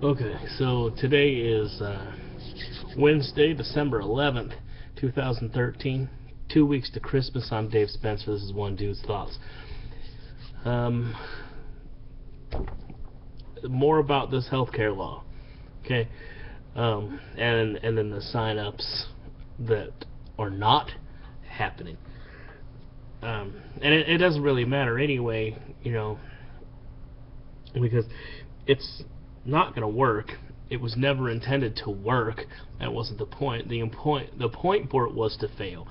Okay, so today is Wednesday, December 11th, 2013. 2 weeks to Christmas. I'm Dave Spencer. This is One Dude's Thoughts. More about this healthcare law, okay, and then the sign-ups that are not happening. And it doesn't really matter anyway, because it's not going to work. It was never intended to work. That wasn't the point. The point for it was to fail.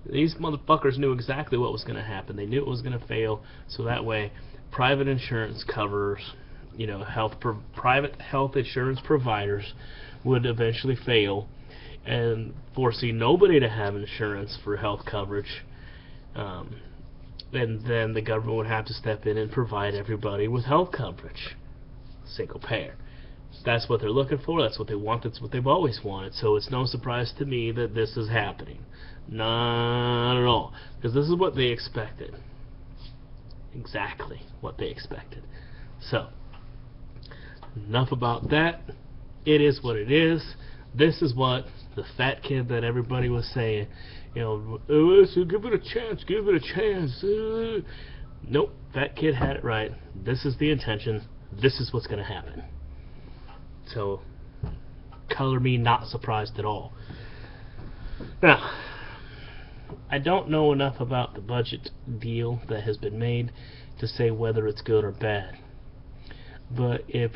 These motherfuckers knew exactly what was going to happen. They knew it was going to fail, so that way private insurance covers, private health insurance providers would eventually fail and forcing nobody to have insurance for health coverage. And then the government would have to step in and provide everybody with health coverage. Single payer. That's what they're looking for. That's what they want. That's what they've always wanted. So it's no surprise to me that this is happening. Not at all. Because this is what they expected. Exactly what they expected. So, enough about that. It is what it is. This is what the fat kid that everybody was saying, oh, so give it a chance, give it a chance. Nope, fat kid had it right. This is the intention. This is what's going to happen. So, color me not surprised at all. Now, I don't know enough about the budget deal that has been made to say whether it's good or bad. But if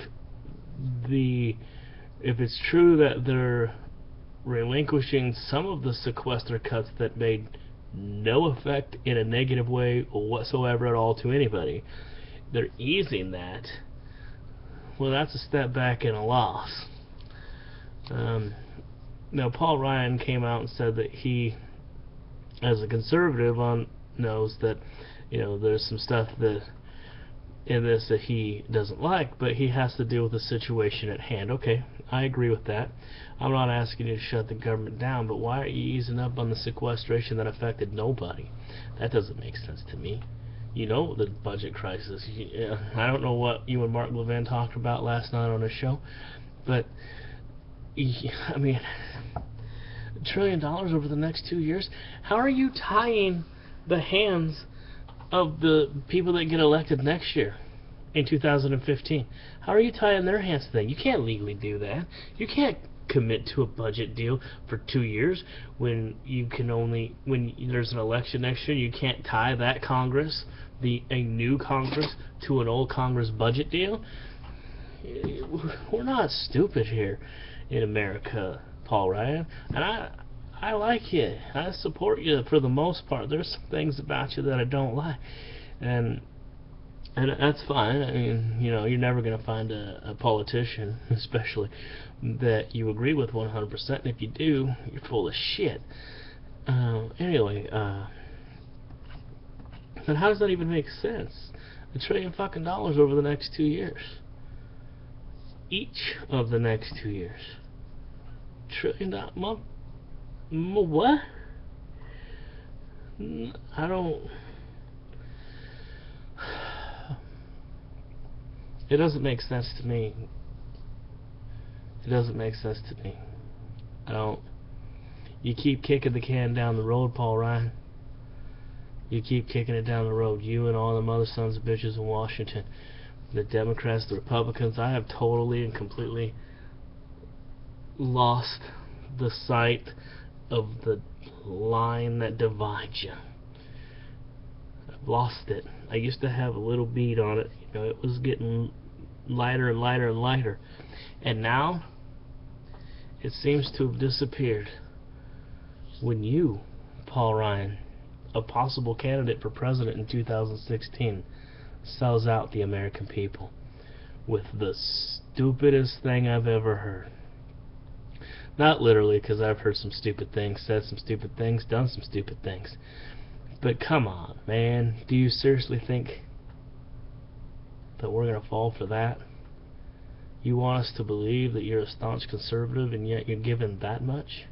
it's true that they're relinquishing some of the sequester cuts that made no effect in a negative way whatsoever at all to anybody, they're easing that. Well, that's a step back and a loss. Now, Paul Ryan came out and said that he, as a conservative, knows that there's some stuff that in this that he doesn't like, but he has to deal with the situation at hand. Okay, I agree with that. I'm not asking you to shut the government down, but why are you easing up on the sequestration that affected nobody? That doesn't make sense to me. The budget crisis. I don't know what you and Mark Levin talked about last night on the show, but I mean, $1 trillion over the next 2 years. How are you tying the hands of the people that get elected next year in 2015? How are you tying their hands to that? You can't legally do that. You can't commit to a budget deal for 2 years when there's an election next year. You can't tie that Congress, a new Congress, to an old Congress budget deal. We're not stupid here in America, Paul Ryan, and I like you. I support you for the most part. There's some things about you that I don't like, and that's fine. I mean, you're never going to find a politician, especially, that you agree with 100%. And if you do, you're full of shit. Anyway, but how does that even make sense? $1 trillion fucking over the next 2 years. Each of the next 2 years. $1 trillion. What? I don't. It doesn't make sense to me. It doesn't make sense to me. I don't. You keep kicking the can down the road, Paul Ryan. You keep kicking it down the road. You and all them other sons of bitches in Washington. The Democrats, the Republicans. I have totally and completely lost the sight of the line that divides you. I've lost it. I used to have a little bead on it. It was getting lighter and lighter and lighter. And now, it seems to have disappeared. When you, Paul Ryan, a possible candidate for president in 2016, sells out the American people with the stupidest thing I've ever heard. Not literally, because I've heard some stupid things, said some stupid things, done some stupid things. But come on, man. Do you seriously think that we're going to fall for that? You want us to believe that you're a staunch conservative and yet you're given that much?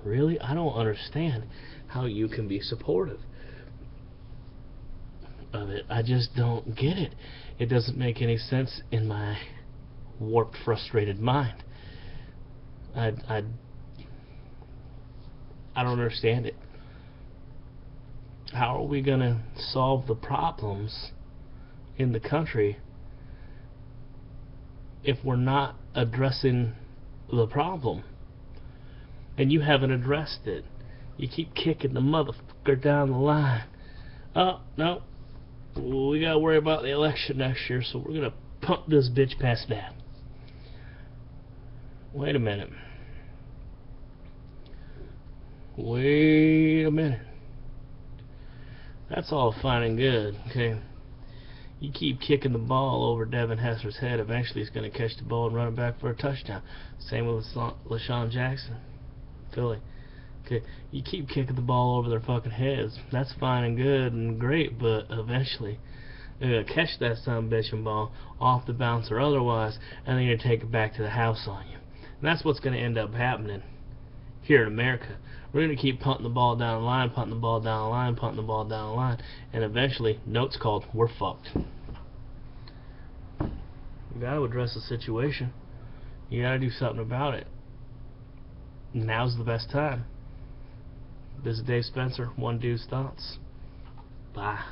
Really? I don't understand how you can be supportive of it. I just don't get it. It doesn't make any sense in my warped, frustrated mind. I don't understand it. How are we gonna solve the problems in the country if we're not addressing the problem? And you haven't addressed it. You keep kicking the motherfucker down the line. Oh, no. We gotta worry about the election next year, so we're gonna pump this bitch past that. Wait a minute. Wait a minute. That's all fine and good, okay? You keep kicking the ball over Devin Hesser's head, eventually he's going to catch the ball and run it back for a touchdown. Same with LaShawn Jackson, Philly. Okay, you keep kicking the ball over their fucking heads. That's fine and good and great, but eventually they're going to catch that son of a bitchin' ball off the bounce or otherwise, and they're going to take it back to the house on you. And that's what's going to end up happening here in America. We're going to keep punting the ball down the line, punting the ball down the line, punting the ball down the line, and eventually, note's called, we're fucked. You got to address the situation. You got to do something about it. Now's the best time. This is Dave Spencer, One Dude's Thoughts. Bye.